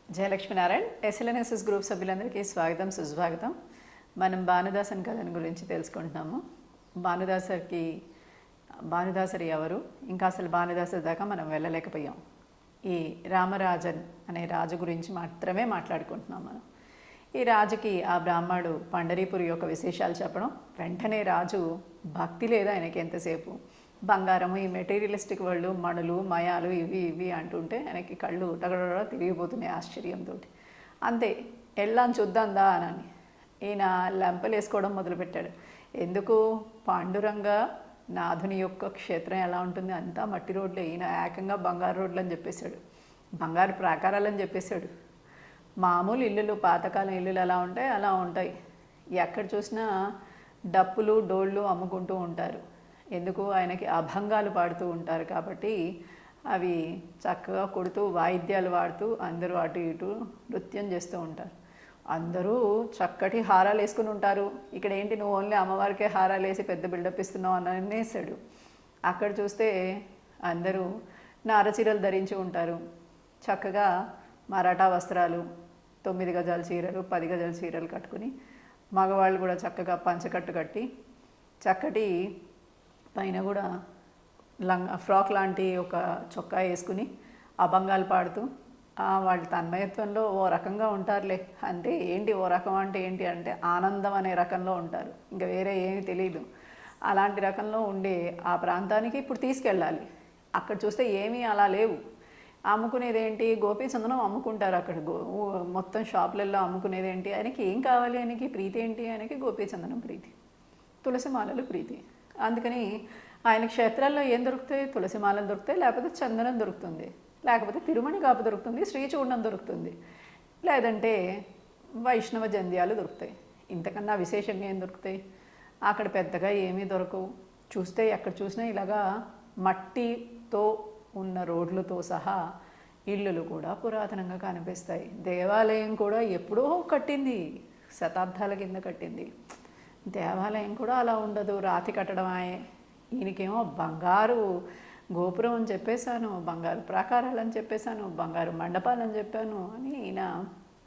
జయలక్ష్మీనారాయణ్ ఎస్ఎల్ఎన్ఎస్ఎస్ group సభ్యులందరికీ స్వాగతం సుస్వాగతం. మనం భానుదాసన్ కథను గురించి తెలుసుకుంటున్నాము. భానుదాసరి ఎవరు, ఇంకా అసలు భానుదాసరి దాకా మనం వెళ్ళలేకపోయాం. ఈ రామరాజన్ అనే రాజు గురించి మాత్రమే మాట్లాడుకుంటున్నాం మనం. ఈ రాజుకి ఆ బ్రాహ్మడు పండరీపురి యొక్క విశేషాలు చెప్పడం, వెంటనే రాజు భక్తి లేదా ఆయనకి ఎంతసేపు బంగారము, ఈ మెటీరియలిస్టిక్ వరల్డ్, మణులు మయాలు ఇవి అంటుంటే ఆయనకి కళ్ళు టగడ తిరిగిపోతున్నాయి ఆశ్చర్యంతో. అంతే, వెళ్ళాను చూద్దాందా అని ఈయన లెంపలు వేసుకోవడం మొదలుపెట్టాడు. ఎందుకు? పాండురంగ నాథుని యొక్క క్షేత్రం ఎలా ఉంటుంది, అంతా మట్టి రోడ్లే, ఈయన ఏకంగా బంగారు రోడ్లు అని చెప్పేశాడు, బంగారు ప్రాకారాలని చెప్పేశాడు. మామూలు ఇల్లులు, పాతకాలం ఇల్లులు ఎలా ఉంటాయి అలా ఉంటాయి. ఎక్కడ చూసినా డప్పులు డోళ్ళు అమ్ముకుంటూ ఉంటారు. ఎందుకు? ఆయనకి అభంగాలు పాడుతూ ఉంటారు కాబట్టి అవి చక్కగా కొడుతూ వాయిద్యాలు వాడుతూ అందరూ అటు ఇటు నృత్యం చేస్తూ ఉంటారు. అందరూ చక్కటి హారాలు వేసుకుని ఉంటారు. ఇక్కడ ఏంటి, నువ్వు ఓన్లీ అమ్మవారికే హారాలు వేసి పెద్ద బిల్డప్ ఇస్తున్నావు అని అనేసాడు. అక్కడ చూస్తే అందరూ నారచీరలు ధరించి ఉంటారు. చక్కగా మరాఠా వస్త్రాలు, 9 గజాల చీరలు, 10 గజాల చీరలు కట్టుకుని, మగవాళ్ళు కూడా చక్కగా పంచకట్టు కట్టి, చక్కటి పైన కూడా ఫ్రాక్ లాంటి ఒక చొక్కా వేసుకుని అభంగాలు పాడుతూ వాళ్ళ తన్మయత్వంలో ఓ రకంగా ఉంటారులే. అంటే ఏంటి ఓ రకం అంటే ఏంటి అంటే ఆనందం అనే రకంలో ఉంటారు, ఇంకా వేరే ఏమీ తెలియదు. అలాంటి రకంలో ఉండే ఆ ప్రాంతానికి ఇప్పుడు తీసుకెళ్ళాలి. అక్కడ చూస్తే ఏమీ అలా లేవు. అమ్ముకునేది ఏంటి? గోపీచందనం అమ్ముకుంటారు అక్కడ. మొత్తం షాపులలో అమ్ముకునేది ఏంటి? ఆయనకి ఏం కావాలి? ఆయనకి ప్రీతి ఏంటి? ఆయనకి గోపీచందనం ప్రీతి, తులసి మాలలు ప్రీతి. అందుకని ఆయన క్షేత్రాల్లో ఏం దొరుకుతాయి? తులసి మాలలు దొరుకుతాయి, లేకపోతే చందనం దొరుకుతుంది, లేకపోతే తిరుమణి కాపు దొరుకుతుంది, శ్రీచూర్ణం దొరుకుతుంది, లేదంటే వైష్ణవ జంధ్యాలు దొరుకుతాయి. ఇంతకన్నా విశేషంగా ఏం దొరుకుతాయి? అక్కడ పెద్దగా ఏమీ దొరకవు. చూస్తే ఎక్కడ చూసినా ఇలాగా మట్టితో ఉన్న రోడ్లతో సహా ఇల్లులు కూడా పురాతనంగా కనిపిస్తాయి. దేవాలయం కూడా ఎప్పుడో కట్టింది, శతాబ్దాల కింద కట్టింది. దేవాలయం కూడా అలా ఉండదు, రాతి కట్టడమే. ఈయనకేమో బంగారు గోపురం అని చెప్పేశాను, బంగారు ప్రాకారాలని చెప్పేశాను, బంగారు మండపాలని చెప్పాను అని ఈయన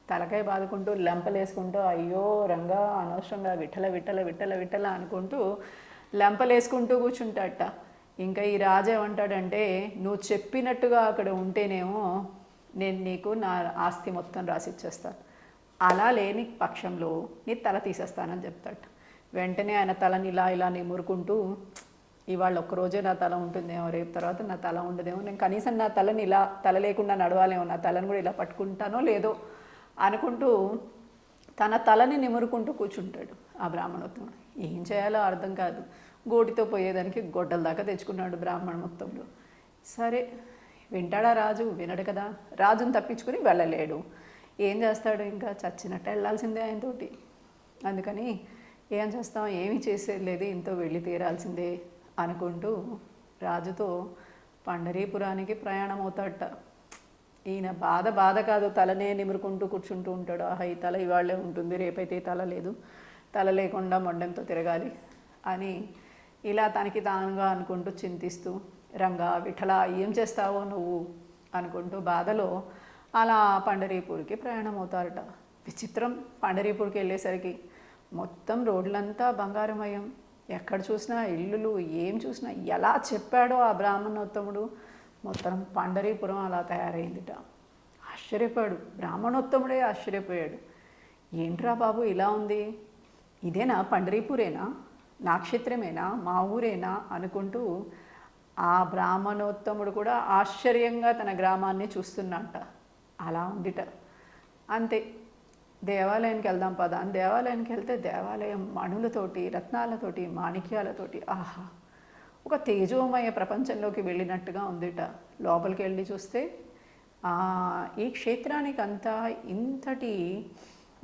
తలకాయ బాదుకుంటూ లెంపలేసుకుంటూ, అయ్యో రంగా అనవసరంగా విఠల విఠల విఠల విఠల అనుకుంటూ లెంపలేసుకుంటూ కూర్చుంటాడట. ఇంకా ఈ రాజు ఏమంటాడంటే, నువ్వు చెప్పినట్టుగా అక్కడ ఉంటేనేమో నేను నీకు నా ఆస్తి మొత్తం రాసిచ్చేస్తాను, అలా లేని పక్షంలో నీ తల తీసేస్తానని చెప్తాడు. వెంటనే ఆయన తలని ఇలా నిమురుకుంటూ, ఇవాళ ఒక్కరోజే నా తల ఉంటుందేమో, రేపు తర్వాత నా తల ఉండదేమో, నేను కనీసం నా తలని ఇలా తల లేకుండా నడవాలేమో, నా తలను కూడా ఇలా పట్టుకుంటానో లేదో అనుకుంటూ తన తలని నిమురుకుంటూ కూర్చుంటాడు ఆ బ్రాహ్మణోత్తముడు. ఏం చేయాలో అర్థం కాదు. గోటితో పోయేదానికి గొడ్డల దాకా తెచ్చుకున్నాడు బ్రాహ్మణోత్తముడు. సరే, వింటాడా రాజు? వినడు కదా. రాజును తప్పించుకుని వెళ్ళలేడు. ఏం చేస్తాడు? ఇంకా చచ్చినట్టు వెళ్ళాల్సిందే ఆయనతోటి. అందుకని ఏం చేస్తాం, ఏమీ చేసేది లేదు, ఇంతో వెళ్ళి తీరాల్సిందే అనుకుంటూ రాజుతో పండరీపురానికి ప్రయాణం అవుతాడట. ఈయన బాధ కాదు, తలనే నిమురుకుంటూ కూర్చుంటూ ఉంటాడు. ఆహా, ఈ తల ఇవాళ్లే ఉంటుంది, రేపైతే ఈ తల లేదు, తల లేకుండా మొండెంతో తిరగాలి అని ఇలా తనకి తానుగా అనుకుంటూ చింతిస్తూ, రంగా విఠల ఏం చేస్తావో నువ్వు అనుకుంటూ బాధలో అలా పండరీపూర్కి ప్రయాణం అవుతారట. విచిత్రం, పండరీపూర్కి వెళ్ళేసరికి మొత్తం రోడ్లంతా బంగారమయం, ఎక్కడ చూసినా ఇల్లులు, ఏం చూసినా. ఎలా చెప్పాడో ఆ బ్రాహ్మణోత్తముడు, మొత్తం పండరీపురం అలా తయారైందిట. ఆశ్చర్యపోయాడు, బ్రాహ్మణోత్తముడే ఆశ్చర్యపోయాడు. ఏంట్రా బాబు ఇలా ఉంది, ఇదేనా పండరీపురేనా, నా క్షేత్రమేనా, మా ఊరేనా అనుకుంటూ ఆ బ్రాహ్మణోత్తముడు కూడా ఆశ్చర్యంగా తన గ్రామాన్ని చూస్తున్నట్ట. అలా ఉందిట. అంతే, దేవాలయానికి వెళ్దాం పదా అని దేవాలయానికి వెళ్తే దేవాలయం మణులతోటి, రత్నాలతోటి, మాణిక్యాలతోటి, ఆహా, ఒక తేజోమయ ప్రపంచంలోకి వెళ్ళినట్టుగా ఉందిట. లోపలికి వెళ్ళి చూస్తే ఈ క్షేత్రానికి అంతా ఇంతటి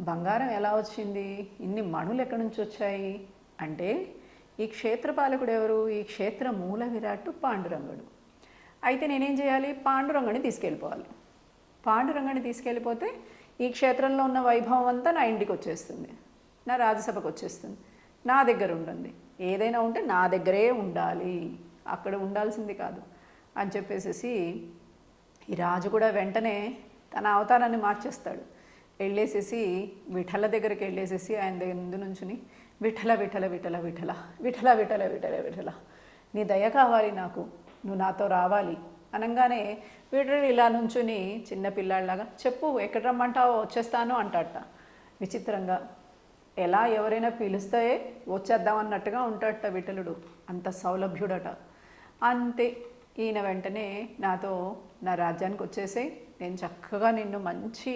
బంగారం ఎలా వచ్చింది, ఇన్ని మణులు ఎక్కడి నుంచి వచ్చాయి అంటే, ఈ క్షేత్రపాలకుడు ఎవరు? ఈ క్షేత్ర మూల విరాట్టు పాండురంగడు. అయితే నేనేం చేయాలి? పాండురంగని తీసుకెళ్ళిపోవాలి. పాండురంగని తీసుకెళ్ళిపోతే ఈ క్షేత్రంలో ఉన్న వైభవం అంతా నా ఇంటికి వచ్చేస్తుంది, నా రాజసభకు వచ్చేస్తుంది, నా దగ్గర ఉంటుంది. ఏదైనా ఉంటే నా దగ్గరే ఉండాలి, అక్కడ ఉండాల్సింది కాదు అని చెప్పేసి ఈ రాజు కూడా వెంటనే తన అవతారాన్ని మార్చేస్తాడు. వెళ్ళేసేసి విఠల దగ్గరికి వెళ్ళేసేసి ఆయన దగ్గర ముందు నుంచుని విఠల విఠల విఠల విఠల విఠల విఠల విఠల విఠల నీ దయ కావాలి నాకు, నువ్వు నాతో రావాలి అనగానే వీడు ఇలా నుంచుని చిన్న పిల్లాడిలాగా చెప్పు ఎక్కడ రమ్మంటావో వచ్చేస్తాను అంటాడట. విచిత్రంగా ఎలా ఎవరైనా పిలిస్తే వచ్చేద్దాం అన్నట్టుగా ఉంటాడట విఠలుడు. అంత సౌలభ్యుడట. అంతే ఈయన వెంటనే నాతో నా రాజ్యానికి వచ్చేసే, నేను చక్కగా నిన్ను మంచి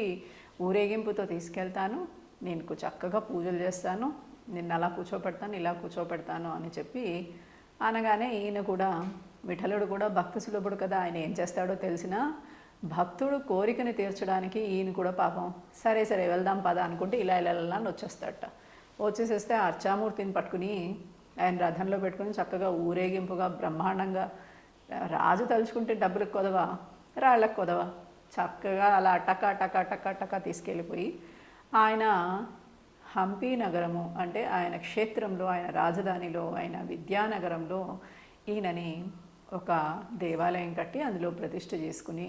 ఊరేగింపుతో తీసుకెళ్తాను, నేను చక్కగా పూజలు చేస్తాను, నిన్ను అలా కూర్చోపెడతాను ఇలా కూర్చోపెడతాను అని చెప్పి అనగానే ఈయన కూడా విఠలుడు కూడా భక్తి సులభుడు కదా, ఆయన ఏం చేస్తాడో తెలిసినా భక్తుడు కోరికని తీర్చడానికి ఈయన కూడా పాపం సరే సరే వెళ్దాం పద అనుకుంటే ఇలా ఇలా అని వచ్చేస్తాడట. వచ్చేసేస్తే అర్చామూర్తిని పట్టుకుని ఆయన రథంలో పెట్టుకుని చక్కగా ఊరేగింపుగా బ్రహ్మాండంగా, రాజు తలుచుకుంటే డబ్బులకు కొదవా రాళ్ళకు కొదవా, చక్కగా అలా టకా టకా టకా టకా తీసుకెళ్ళిపోయి ఆయన హంపి నగరము అంటే ఆయన క్షేత్రంలో, ఆయన రాజధానిలో, ఆయన విద్యానగరంలో ఈయనని ఒక దేవాలయం కట్టి అందులో ప్రతిష్ఠ చేసుకుని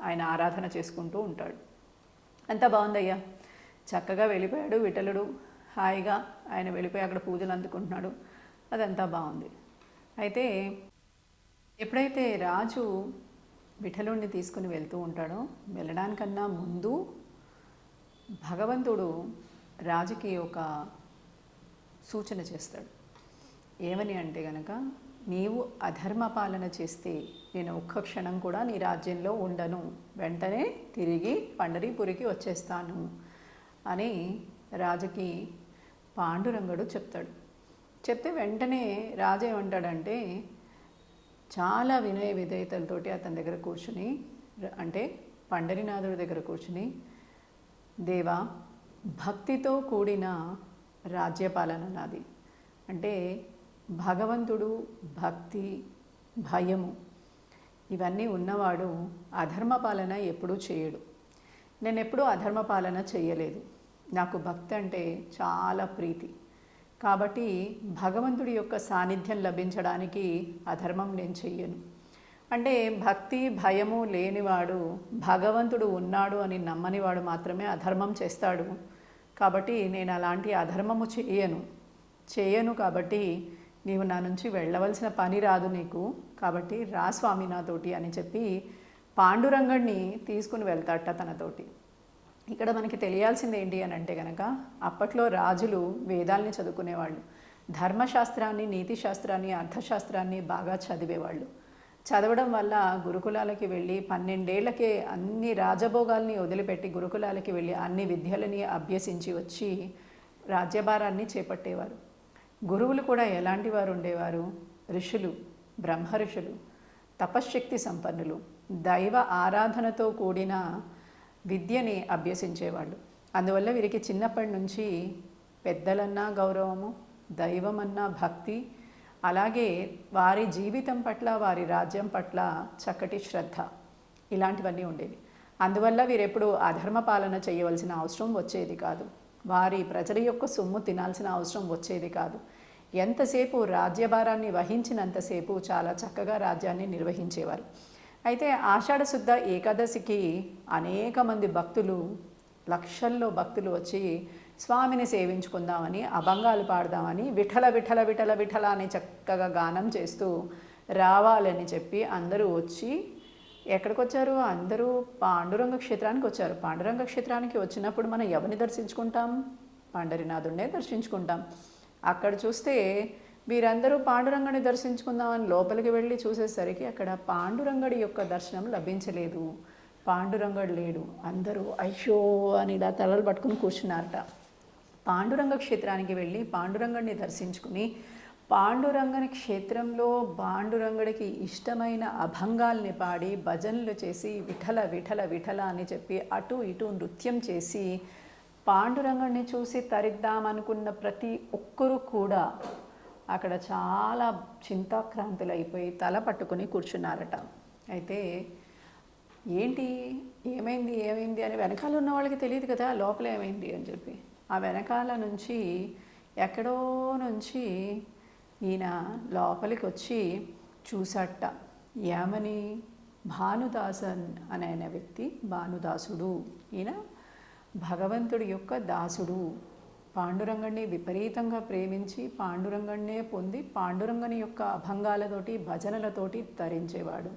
ఆయన ఆరాధన చేసుకుంటూ ఉంటాడు. అంతా బాగుందయ్యా, చక్కగా వెళ్ళిపోయాడు విఠలుడు, హాయిగా ఆయన వెళ్ళిపోయి అక్కడ పూజలు అందుకుంటున్నాడు, అదంతా బాగుంది. అయితే ఎప్పుడైతే రాజు విఠలుడిని తీసుకుని వెళ్తూ ఉంటాడో, వెళ్ళడానికన్నా ముందు భగవంతుడు రాజుకి ఒక సూచన చేస్తాడు. ఏమని అంటే గనక, నీవు అధర్మ పాలన చేస్తే నేను ఒక్క క్షణం కూడా నీ రాజ్యంలో ఉండను, వెంటనే తిరిగి పండరీపురికి వచ్చేస్తాను అని రాజుకి పాండురంగడు చెప్తాడు. చెప్తే వెంటనే రాజు ఏమంటాడంటే, చాలా వినయ విధేయతలతోటి అతని దగ్గర కూర్చుని, అంటే పండరీనాథుడి దగ్గర కూర్చుని, దేవా భక్తితో కూడిన రాజ్యపాలన నాది, అంటే భగవంతుడు భక్తి భయము ఇవన్నీ ఉన్నవాడు అధర్మ పాలన ఎప్పుడూ చేయడు. నేను ఎప్పుడూ అధర్మ పాలన చేయలేదు, నాకు భక్తి అంటే చాలా ప్రీతి, కాబట్టి భగవంతుడి యొక్క సాన్నిధ్యం లభించడానికి అధర్మం నేను చెయ్యను. అంటే భక్తి భయము లేనివాడు, భగవంతుడు ఉన్నాడు అని నమ్మనివాడు మాత్రమే అధర్మం చేస్తాడు. కాబట్టి నేను అలాంటి అధర్మము చేయను కాబట్టి నీవు నా నుంచి వెళ్ళవలసిన పని రాదు నీకు, కాబట్టి రా స్వామి నాతోటి అని చెప్పి పాండురంగడిని తీసుకుని వెళ్తాడట తనతోటి. ఇక్కడ మనకి తెలియాల్సింది ఏంటి అని అంటే కనుక, అప్పట్లో రాజులు వేదాల్ని చదువుకునేవాళ్ళు, ధర్మశాస్త్రాన్ని నీతిశాస్త్రాన్ని అర్థశాస్త్రాన్ని బాగా చదివేవాళ్ళు. చదవడం వల్ల గురుకులాలకి వెళ్ళి 12 ఏళ్లకే అన్ని రాజభోగాల్ని వదిలిపెట్టి గురుకులాలకి వెళ్ళి అన్ని విద్యలని అభ్యసించి వచ్చి రాజ్యభారాన్ని చేపట్టేవారు. గురువులు కూడా ఎలాంటి వారు ఉండేవారు? ఋషులు, బ్రహ్మ ఋషులు, తపశ్శక్తి సంపన్నులు, దైవ ఆరాధనతో కూడిన విద్యని అభ్యసించేవాళ్ళు. అందువల్ల వీరికి చిన్నప్పటి నుంచి పెద్దలన్నా గౌరవము, దైవమన్నా భక్తి, అలాగే వారి జీవితం పట్ల వారి రాజ్యం పట్ల చక్కటి శ్రద్ధ, ఇలాంటివన్నీ ఉండేవి. అందువల్ల వీరెప్పుడు అధర్మ పాలన చేయవలసిన అవసరం వచ్చేది కాదు, వారి ప్రజల యొక్క సొమ్ము తినాల్సిన అవసరం వచ్చేది కాదు. ఎంతసేపు రాజ్యభారాన్ని వహించినంతసేపు చాలా చక్కగా రాజ్యాన్ని నిర్వహించేవారు. అయితే ఆషాఢ శుద్ధ ఏకాదశికి అనేక మంది భక్తులు, లక్షల్లో భక్తులు వచ్చి స్వామిని సేవించుకుందామని, అభంగాలు పాడదామని, విఠల విఠల విఠల విఠల అని చక్కగా గానం చేస్తూ రావాలని చెప్పి అందరూ వచ్చి ఎక్కడికి వచ్చారు? అందరూ పాండురంగ క్షేత్రానికి వచ్చారు. పాండురంగ క్షేత్రానికి వచ్చినప్పుడు మనం ఎవరిని దర్శించుకుంటాం? పండరీనాథుడినే దర్శించుకుంటాం. అక్కడ చూస్తే వీరందరూ పాండురంగడిని దర్శించుకుందామని లోపలికి వెళ్ళి చూసేసరికి అక్కడ పాండురంగడి యొక్క దర్శనం లభించలేదు, పాండురంగడు లేడు. అందరూ అయ్యో అని ఇలా తలలు పట్టుకుని కూర్చున్నారట. పాండురంగ క్షేత్రానికి వెళ్ళి పాండురంగడిని దర్శించుకుని, పాండురంగని క్షేత్రంలో పాండురంగడికి ఇష్టమైన అభంగాల్ని పాడి భజనలు చేసి విఠల విఠల విఠల అని చెప్పి అటు ఇటు నృత్యం చేసి పాండురంగడిని చూసి తరిద్దామనుకున్న ప్రతి ఒక్కరూ కూడా అక్కడ చాలా చింతాక్రాంతులైపోయి తల పట్టుకుని కూర్చున్నారట. అయితే ఏంటి ఏమైంది అని వెనకాల ఉన్న వాళ్ళకి తెలియదు కదా లోపల ఏమైంది అని చెప్పి. ఆ వెనకాల నుంచి ఎక్కడో నుంచి ఈయన లోపలికి వచ్చి చూసాట. ఏమని? భానుదాసన్ అనే వ్యక్తి భానుదాసుడు. ఈయన భగవంతుడి యొక్క దాసుడు. పాండురంగణ్ణి విపరీతంగా ప్రేమించి పాండురంగణ్ణే పొంది పాండురంగని యొక్క అభంగాలతోటి భజనలతోటి తరించేవాడు.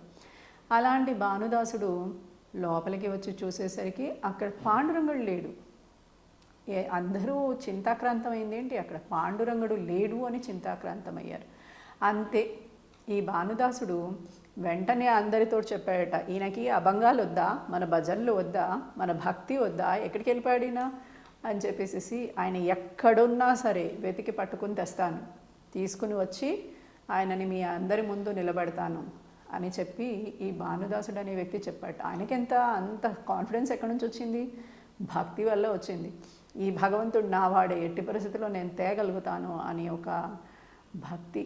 అలాంటి భానుదాసుడు లోపలికి వచ్చి చూసేసరికి అక్కడ పాండురంగడు లేడు. అందరూ చింతాక్రాంతమైంది ఏంటి, అక్కడ పాండురంగడు లేడు అని చింతాక్రాంతమయ్యారు. అంతే, ఈ భానుదాసుడు వెంటనే అందరితో చెప్పాడట, ఈయనకి అభంగాలు వద్దా, మన భజనలు వద్దా, మన భక్తి వద్దా, ఎక్కడికి వెళ్ళిపోయాడినా అని చెప్పేసి ఆయన ఎక్కడున్నా సరే వెతికి పట్టుకుని తెస్తాను, తీసుకుని వచ్చి ఆయనని మీ అందరి ముందు నిలబెడతాను అని చెప్పి ఈ భానుదాసుడు అనే వ్యక్తి చెప్పాడు. ఆయనకి అంత కాన్ఫిడెన్స్ ఎక్కడి నుంచి వచ్చింది? భక్తి వల్ల వచ్చింది. ఈ భగవంతుడు నా వాడే, ఎట్టి పరిస్థితుల్లో నేను తేగలుగుతాను అని ఒక భక్తి.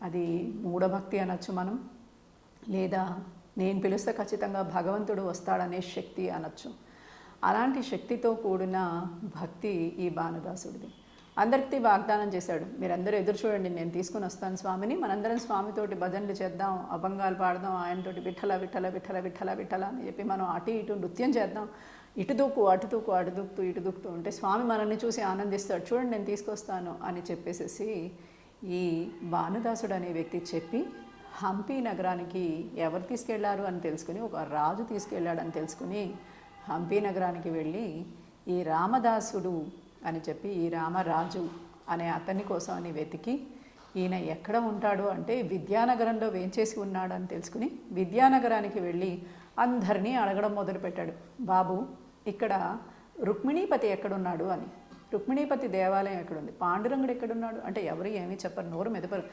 అది మూఢభక్తి అనొచ్చు మనం, లేదా నేను పిలిస్తే ఖచ్చితంగా భగవంతుడు వస్తాడనే శక్తి అనొచ్చు. అలాంటి శక్తితో కూడిన భక్తి ఈ భానుదాసుడిది. అందరికీ వాగ్దానం చేశాడు, మీరందరూ ఎదురు చూడండి, నేను తీసుకుని వస్తాను స్వామిని, మనందరం స్వామితోటి భజనలు చేద్దాం, అభంగాలు పాడదాం, ఆయనతోటి విఠల విఠల విఠల విఠల విఠల అని చెప్పి మనం అటు ఇటు నృత్యం చేద్దాం, ఇటు దూకు అటు దూకు అటు దూకుతూ ఇటు దూకుతూ ఉంటే స్వామి మనల్ని చూసి ఆనందిస్తాడు, చూడండి నేను తీసుకొస్తాను అని చెప్పేసి ఈ భానుదాసుడు అనే వ్యక్తి చెప్పి హంపి నగరానికి ఎవరు తీసుకెళ్లారు అని తెలుసుకుని, ఒక రాజు తీసుకెళ్ళాడని తెలుసుకుని హంపి నగరానికి వెళ్ళి ఈ రామదాసుడు అని చెప్పి ఈ రామరాజు అనే అతని కోసం అని వెతికి ఈయన ఎక్కడ ఉంటాడు అంటే విద్యానగరంలో వేంచేసి ఉన్నాడు అని తెలుసుకుని విద్యానగరానికి వెళ్ళి అందరినీ అడగడం మొదలుపెట్టాడు, బాబు ఇక్కడ రుక్మిణీపతి ఎక్కడున్నాడు అని. రుక్మిణీపతి దేవాలయం ఎక్కడుంది, పాండురంగుడు ఎక్కడున్నాడు అంటే ఎవరు ఏమీ చెప్పరు, నోరు మెదపరు.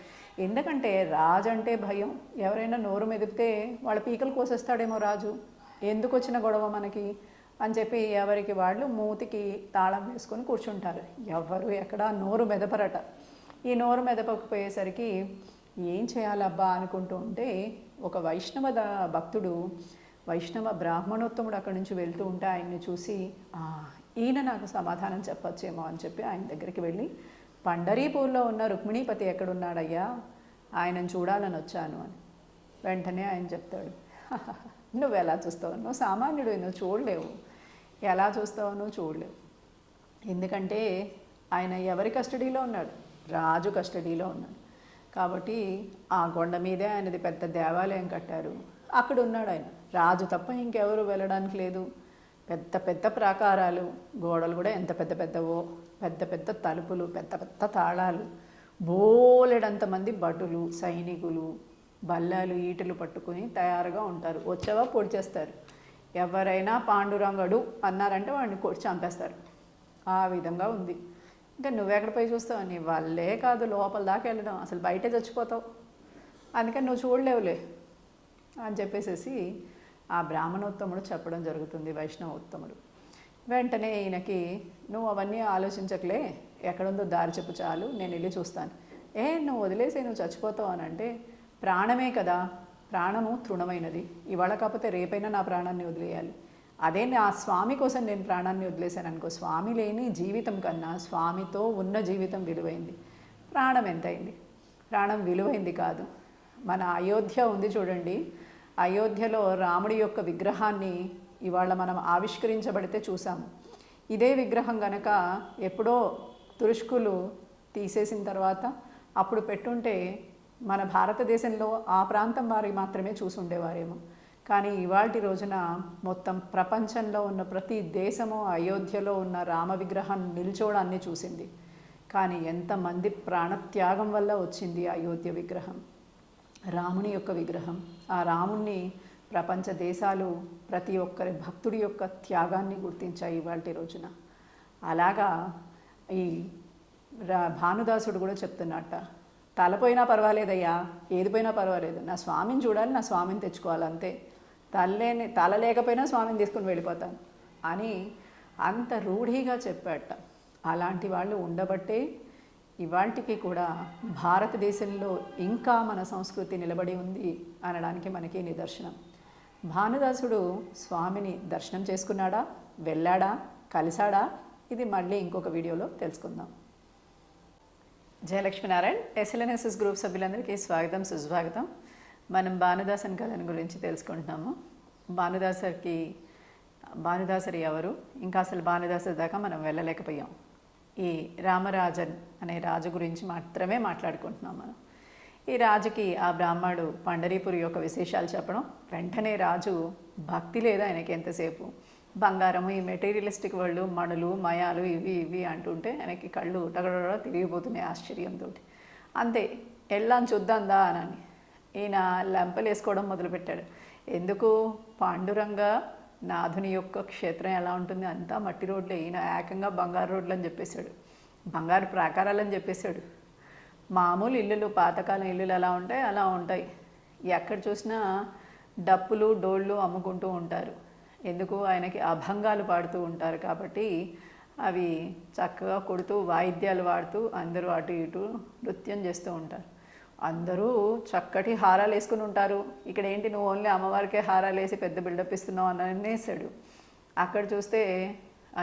ఎందుకంటే రాజు అంటే భయం, ఎవరైనా నోరు మెదిపితే వాళ్ళ పీకలు కోసేస్తాడేమో రాజు, ఎందుకు వచ్చిన గొడవ మనకి అని చెప్పి ఎవరికి వాళ్ళు మూతికి తాళం వేసుకొని కూర్చుంటారు, ఎవరు ఎక్కడ నోరు మెదపరట. ఈ నోరు మెదపకపోయేసరికి ఏం చేయాలబ్బా అనుకుంటూ ఉంటే ఒక వైష్ణవ భక్తుడు, వైష్ణవ బ్రాహ్మణోత్తముడు అక్కడి నుంచి వెళ్తూ ఉంటే ఆయన్ని చూసి ఈయన నాకు సమాధానం చెప్పచ్చేమో అని చెప్పి ఆయన దగ్గరికి వెళ్ళి, పండరీపూర్లో ఉన్న రుక్మిణీపతి ఎక్కడున్నాడయ్యా, ఆయనను చూడాలని వచ్చాను అని. వెంటనే ఆయన చెప్తాడు, నువ్వు ఎలా చూస్తావు, నువ్వు సామాన్యుడు, నువ్వు చూడలేవు, ఎలా చూస్తావు, నువ్వు చూడలేవు. ఎందుకంటే ఆయన ఎవరి కస్టడీలో ఉన్నాడు, రాజు కస్టడీలో ఉన్నాడు. కాబట్టి ఆ కొండ మీదే ఆయనది పెద్ద దేవాలయం కట్టారు, అక్కడ ఉన్నాడు ఆయన. రాజు తప్ప ఇంకెవరు వెళ్ళడానికి లేదు. పెద్ద పెద్ద ప్రాకారాలు, గోడలు కూడా ఎంత పెద్ద పెద్దవో, పెద్ద పెద్ద తలుపులు, పెద్ద పెద్ద తాళాలు, బోలెడంతమంది భటులు, సైనికులు, బల్లాలు ఈటలు పట్టుకుని తయారుగా ఉంటారు. వచ్చావా పొడి చేస్తారు, ఎవరైనా పాండురంగడు అన్నారంటే వాడిని కొట్టి చంపేస్తారు. ఆ విధంగా ఉంది. ఇంకా నువ్వెక్కడ పోయి చూస్తావు, నీ వల్లే కాదు లోపల దాకా వెళ్ళడం, అసలు బయటే చచ్చిపోతావు, అందుకని నువ్వు చూడలేవులే అని చెప్పేసి ఆ బ్రాహ్మణోత్తముడు చెప్పడం జరుగుతుంది, వైష్ణవోత్తముడు. వెంటనే ఈయనకి, నువ్వు అవన్నీ ఆలోచించకలే, ఎక్కడుందో దారి చెప్పు చాలు, నేను వెళ్ళి చూస్తాను. నువ్వు వదిలేసి నువ్వు చచ్చిపోతావు అని అంటే, ప్రాణమే కదా, ప్రాణము తృణమైనది, ఇవాళ కాకపోతే రేపైనా నా ప్రాణాన్ని వదిలేయాలి. అదే నా స్వామి కోసం నేను ప్రాణాన్ని వదిలేశాను అనుకో, స్వామి లేని జీవితం కన్నా స్వామితో ఉన్న జీవితం విలువైంది. ప్రాణం ఎంతైంది? ప్రాణం విలువైంది కాదు. మన అయోధ్య ఉంది చూడండి, అయోధ్యలో రాముడి యొక్క విగ్రహాన్ని ఇవాళ మనం ఆవిష్కరించబడితే చూసాము. ఇదే విగ్రహం గనక ఎప్పుడో తురుష్కులు తీసేసిన తర్వాత అప్పుడు పెట్టుంటే మన భారతదేశంలో ఆ ప్రాంతం వారి మాత్రమే చూసుండేవారేమో. కానీ ఇవాల్టి రోజున మొత్తం ప్రపంచంలో ఉన్న ప్రతి దేశము అయోధ్యలో ఉన్న రామ విగ్రహాన్ని నిల్చోడాన్ని చూసింది. కానీ ఎంతమంది ప్రాణత్యాగం వల్ల వచ్చింది అయోధ్య విగ్రహం, రాముని యొక్క విగ్రహం. ఆ రాముణ్ణి ప్రపంచ దేశాలు ప్రతి ఒక్కరి భక్తుడి యొక్క త్యాగాన్ని గుర్తించాయి ఇవాల్టి రోజున. అలాగా ఈ భానుదాసుడు కూడా చెప్తున్నట్ట, తలపోయినా పర్వాలేదయ్యా, ఏదిపోయినా పర్వాలేదు, నా స్వామిని చూడాలి, నా స్వామిని తెచ్చుకోవాలి అంతే, తల లేకపోయినా స్వామిని తీసుకుని వెళ్ళిపోతాను అని అంత రూఢిగా చెప్పాట. అలాంటి వాళ్ళు ఉండబట్టే ఇవాళకి కూడా భారతదేశంలో ఇంకా మన సంస్కృతి నిలబడి ఉంది అనడానికి మనకి నిదర్శనం. భానుదాసుడు స్వామిని దర్శనం చేసుకున్నాడా, వెళ్ళాడా, కలిశాడా? ఇది మళ్ళీ ఇంకొక వీడియోలో తెలుసుకుందాం. జయలక్ష్మీనారాయణ, SLNSS గ్రూప్ సభ్యులందరికీ స్వాగతం, సుస్వాగతం. మనం భానుదాసన్ కథని గురించి తెలుసుకుంటున్నాము. భానుదాసరికి భానుదాసరి ఎవరు, ఇంకా అసలు భానుదాసరి దాకా మనం వెళ్ళలేకపోయాం. ఈ రామరాజన్ అనే రాజు గురించి మాత్రమే మాట్లాడుకుంటున్నాం మనం. ఈ రాజుకి ఆ బ్రాహ్మడు పండరీపురి యొక్క విశేషాలు చెప్పడం, వెంటనే రాజు భక్తి లేదా ఆయనకి ఎంతసేపు బంగారము, ఈ మెటీరియలిస్టిక్ వరల్డ్, మణులు మయాలు ఇవి ఇవి అంటుంటే ఆయనకి కళ్ళు టగడ తిరిగిపోతున్నాయి ఆశ్చర్యంతో. అంతే, వెళ్ళాను చూద్దాందా అని ఈయన లెంపలు వేసుకోవడం మొదలుపెట్టాడు. ఎందుకు? పాండురంగ నాథుని యొక్క క్షేత్రం ఎలా ఉంటుంది, అంతా మట్టి రోడ్లే, ఈయన ఏకంగా బంగారు రోడ్లు అని చెప్పేశాడు, బంగారు ప్రాకారాలని చెప్పేశాడు. మామూలు ఇల్లులు, పాతకాలం ఇల్లులు ఎలా ఉంటాయి అలా ఉంటాయి. ఎక్కడ చూసినా డప్పులు డోళ్ళు అమ్ముకుంటూ ఉంటారు. ఎందుకు? ఆయనకి అభంగాలు పాడుతూ ఉంటారు కాబట్టి అవి చక్కగా కొడుతూ వాయిద్యాలు వాడుతూ అందరూ అటు ఇటు నృత్యం చేస్తూ ఉంటారు. అందరూ చక్కటి హారాలు వేసుకుని ఉంటారు. ఇక్కడ ఏంటి, నువ్వు ఓన్లీ అమ్మవారికే హారాలు వేసి పెద్ద బిల్డప్ ఇస్తున్నావు అని అనేసాడు. అక్కడ చూస్తే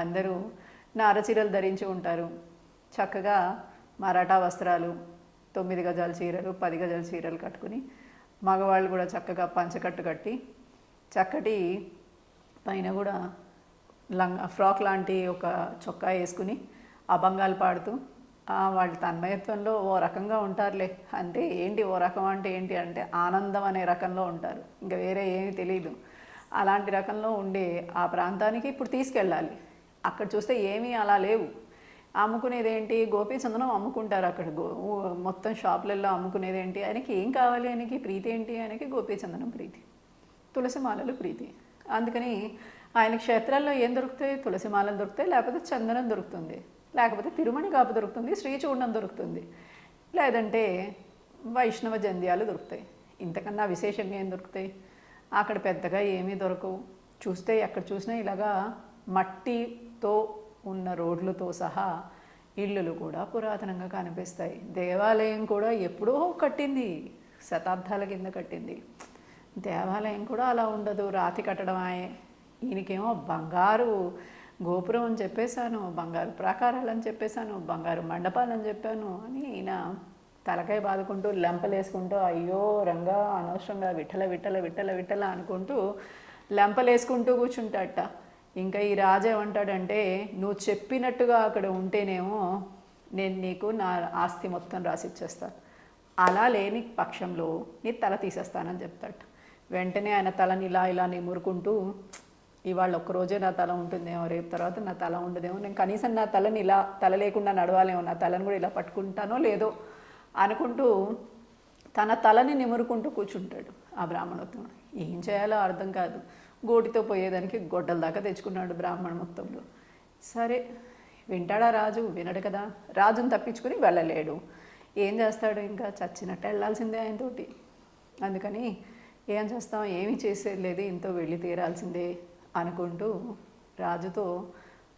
అందరూ నారచీరలు ధరించి ఉంటారు. చక్కగా మరాఠా వస్త్రాలు, 9 గజాల చీరలు, 10 గజాల చీరలు కట్టుకుని, మగవాళ్ళు కూడా చక్కగా పంచకట్టు కట్టి, చక్కటి పైన కూడా ఫ్రాక్ లాంటి ఒక చొక్కా వేసుకుని అభంగాలు పాడుతూ వాళ్ళ తన్మయత్వంలో ఓ రకంగా ఉంటారులే. అంటే ఏంటి ఓ రకం అంటే ఏంటి అంటే ఆనందం అనే రకంలో ఉంటారు, ఇంకా వేరే ఏమీ తెలియదు. అలాంటి రకంలో ఉండే ఆ ప్రాంతానికి ఇప్పుడు తీసుకెళ్ళాలి. అక్కడ చూస్తే ఏమీ అలా లేవు. అమ్ముకునేది ఏంటి? గోపీచందనం అమ్ముకుంటారు అక్కడ. మొత్తం షాపులలో అమ్ముకునేది ఏంటి? ఆయనకి ఏం కావాలి? ఆయనకి ప్రీతి ఏంటి? ఆయనకి గోపీచందనం ప్రీతి, తులసిమాలలు ప్రీతి. అందుకని ఆయన క్షేత్రాల్లో ఏం దొరుకుతాయి? తులసిమాలలు దొరుకుతాయి, లేకపోతే చందనం దొరుకుతుంది, లేకపోతే తిరుమణి కాపు దొరుకుతుంది, శ్రీచూర్ణం దొరుకుతుంది, లేదంటే వైష్ణవ జంధ్యాలు దొరుకుతాయి. ఇంతకన్నా విశేషంగా ఏం దొరుకుతాయి? అక్కడ పెద్దగా ఏమీ దొరకవు. చూస్తే ఎక్కడ చూసినా ఇలాగా మట్టితో ఉన్న రోడ్లతో సహా ఇళ్ళులు కూడా పురాతనంగా కనిపిస్తాయి. దేవాలయం కూడా ఎప్పుడో కట్టింది, శతాబ్దాల కింద కట్టింది. దేవాలయం కూడా అలా ఉండదు, రాతి కట్టడమే. ఈయనకేమో బంగారు గోపురం అని చెప్పేశాను, బంగారు ప్రాకారాలని చెప్పేశాను, బంగారు మండపాలని చెప్పాను అని ఈయన తలకాయ బాదుకుంటూ లెంపలేసుకుంటూ, అయ్యో రంగా అనవసరంగా విఠల విఠల విఠల విఠల అనుకుంటూ లెంపలేసుకుంటూ కూర్చుంటాడట. ఇంకా ఈ రాజు ఏమంటాడంటే, నువ్వు చెప్పినట్టుగా అక్కడ ఉంటేనేమో నేను నీకు నా ఆస్తి మొత్తం రాసిచ్చేస్తాను, అలా లేని పక్షంలో నీ తల తీసేస్తానని చెప్తాడు. వెంటనే ఆయన తలని ఇలా ఇలా నిమురుకుంటూ, ఇవాళ ఒక్కరోజే నా తల ఉంటుందేమో, రేపు తర్వాత నా తల ఉండదేమో, నేను కనీసం నా తలని ఇలా తల లేకుండా నడవాలేమో, నా తలని కూడా ఇలా పట్టుకుంటానో లేదో అనుకుంటూ తన తలని నిమురుకుంటూ కూర్చుంటాడు ఆ బ్రాహ్మణోత్తముడు. ఏం చేయాలో అర్థం కాదు. గోటితో పోయేదానికి గొడ్డల దాకా తెచ్చుకున్నాడు బ్రాహ్మణ మొత్తంలో. సరే, వింటాడా రాజు? వినడు కదా. రాజును తప్పించుకుని వెళ్ళలేడు. ఏం చేస్తాడు? ఇంకా చచ్చినట్టు వెళ్ళాల్సిందే ఆయనతోటి. అందుకని ఏం చేస్తాం, ఏమీ చేసేది లేదు, ఇంతో వెళ్ళి తీరాల్సిందే అనుకుంటూ రాజుతో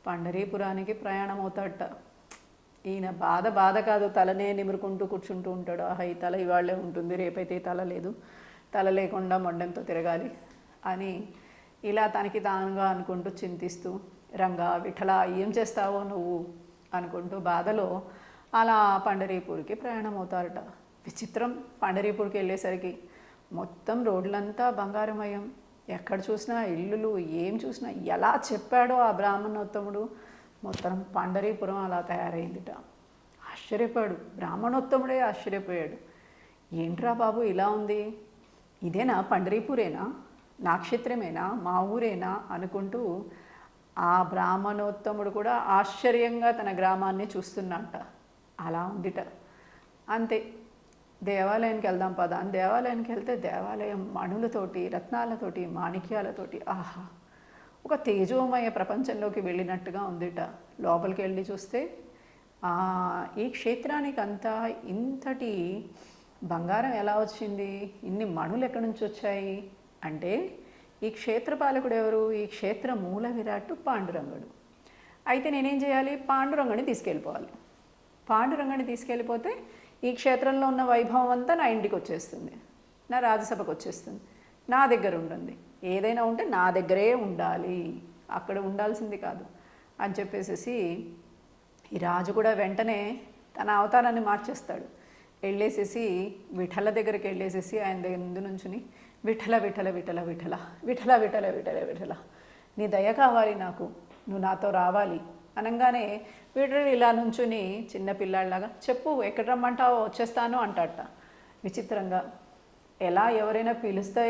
పండరీపురానికి ప్రయాణం అవుతాడట. ఈయన బాధ కాదు, తలనే నిమురుకుంటూ కూర్చుంటూ ఉంటాడు. ఆహా, ఈ తల ఇవాళ్లే ఉంటుంది, రేపైతే తల లేదు, తల లేకుండా మొండంతో తిరగాలి అని ఇలా తనకి తానుగా అనుకుంటూ చింతిస్తూ, రంగా విఠల ఏం చేస్తావో నువ్వు అనుకుంటూ బాధలో అలా పండరీపూర్కి ప్రయాణం అవుతారట. విచిత్రం, పండరీపూర్కి వెళ్ళేసరికి మొత్తం రోడ్లంతా బంగారమయం, ఎక్కడ చూసినా ఇల్లులు, ఏం చూసినా. ఎలా చెప్పాడో ఆ బ్రాహ్మణోత్తముడు, మొత్తం పండరీపురం అలా తయారైందిట. ఆశ్చర్యపోయాడు, బ్రాహ్మణోత్తముడే ఆశ్చర్యపోయాడు. ఏంట్రా బాబు ఇలా ఉంది, ఇదేనా పండరీపురేనా, నా క్షేత్రమేనా, మా ఊరేనా అనుకుంటూ ఆ బ్రాహ్మణోత్తముడు కూడా ఆశ్చర్యంగా తన గ్రామాన్ని చూస్తున్నట్ట. అలా ఉందిట. అంతే, దేవాలయానికి వెళ్దాం పదా అని దేవాలయానికి వెళ్తే దేవాలయం మణులతోటి, రత్నాలతోటి, మాణిక్యాలతోటి, ఆహా, ఒక తేజోమయ ప్రపంచంలోకి వెళ్ళినట్టుగా ఉందిట. లోపలికి వెళ్ళి చూస్తే ఈ క్షేత్రానికి అంతా ఇంతటి బంగారం ఎలా వచ్చింది, ఇన్ని మణులు ఎక్కడి నుంచి వచ్చాయి అంటే, ఈ క్షేత్రపాలకుడు ఎవరు? ఈ క్షేత్ర మూల విరాట్టు పాండురంగడు. అయితే నేనేం చేయాలి? పాండురంగడిని తీసుకెళ్ళిపోవాలి. పాండురంగడిని తీసుకెళ్ళిపోతే ఈ క్షేత్రంలో ఉన్న వైభవం అంతా నా ఇంటికి వచ్చేస్తుంది, నా రాజసభకు వచ్చేస్తుంది, నా దగ్గర ఉంటుంది. ఏదైనా ఉంటే నా దగ్గరే ఉండాలి, అక్కడ ఉండాల్సింది కాదు అని చెప్పేసి ఈ రాజు కూడా వెంటనే తన అవతారాన్ని మార్చేస్తాడు. వెళ్ళేసేసి విఠల దగ్గరికి వెళ్ళేసేసి ఆయన దగ్గర ముందు నుంచుని విఠల విఠల విఠల విఠల విఠల విఠల విఠల విఠల నీ దయ కావాలి నాకు, నువ్వు నాతో రావాలి అనగానే వీడు ఇలా నుంచుని చిన్న పిల్లాడిలాగా చెప్పు ఎక్కడ రమ్మంటావో వచ్చేస్తాను అంటాడట. విచిత్రంగా ఎలా ఎవరైనా పిలుస్తే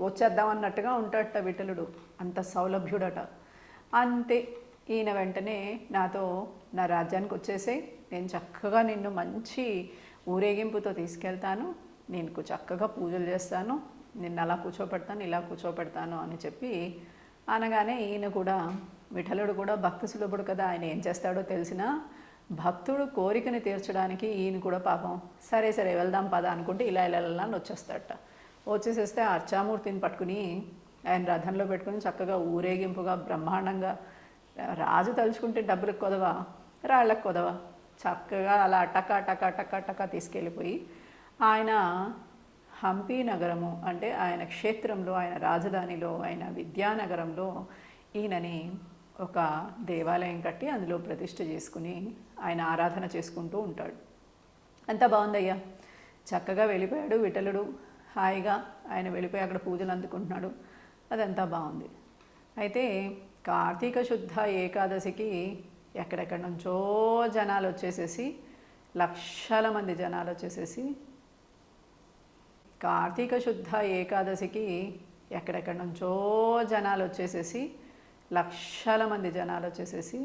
వచ్చేద్దామన్నట్టుగా ఉంటాడట విఠలుడు, అంత సౌలభ్యుడట. అంతే, ఈయన వెంటనే నాతో నా రాజ్యానికి వచ్చేసే, నేను చక్కగా నిన్ను మంచి ఊరేగింపుతో తీసుకెళ్తాను, నేను చక్కగా పూజలు చేస్తాను, నిన్ను అలా కూర్చోపెడతాను ఇలా కూర్చోపెడతాను అని చెప్పి అనగానే ఈయన కూడా విఠలుడు కూడా భక్తి సులభుడు కదా, ఆయన ఏం చేస్తాడో తెలిసినా భక్తుడు కోరికని తీర్చడానికి ఈయన కూడా పాపం సరే సరే వెళ్దాం పద అనుకుంటే ఇలా ఇలా అని వచ్చేస్తాడట. వచ్చేసేస్తే అర్చామూర్తిని పట్టుకుని ఆయన రథంలో పెట్టుకుని చక్కగా ఊరేగింపుగా బ్రహ్మాండంగా, రాజు తలుచుకుంటే డబ్బులకు కొదవా రాళ్ళకు కొదవా, చక్కగా అలా టకా టకా టకా టకా తీసుకెళ్ళిపోయి ఆయన హంపి నగరము అంటే ఆయన క్షేత్రంలో, ఆయన రాజధానిలో, ఆయన విద్యానగరంలో ఈయనని ఒక దేవాలయం కట్టి అందులో ప్రతిష్ఠ చేసుకుని ఆయన ఆరాధన చేసుకుంటూ ఉంటాడు. అంతా బాగుందయ్యా, చక్కగా వెళ్ళిపోయాడు విఠలుడు, హాయిగా ఆయన వెళ్ళిపోయి అక్కడ పూజలు అందుకుంటున్నాడు, అదంతా బాగుంది. అయితే కార్తీక శుద్ధ ఏకాదశికి ఎక్కడెక్కడి నుంచో జనాలు వచ్చేసేసి, లక్షల మంది జనాలు వచ్చేసేసి, కార్తీక శుద్ధ ఏకాదశికి ఎక్కడెక్కడి నుంచో జనాలు వచ్చేసేసి, లక్షల మంది జనాలు వచ్చేసేసి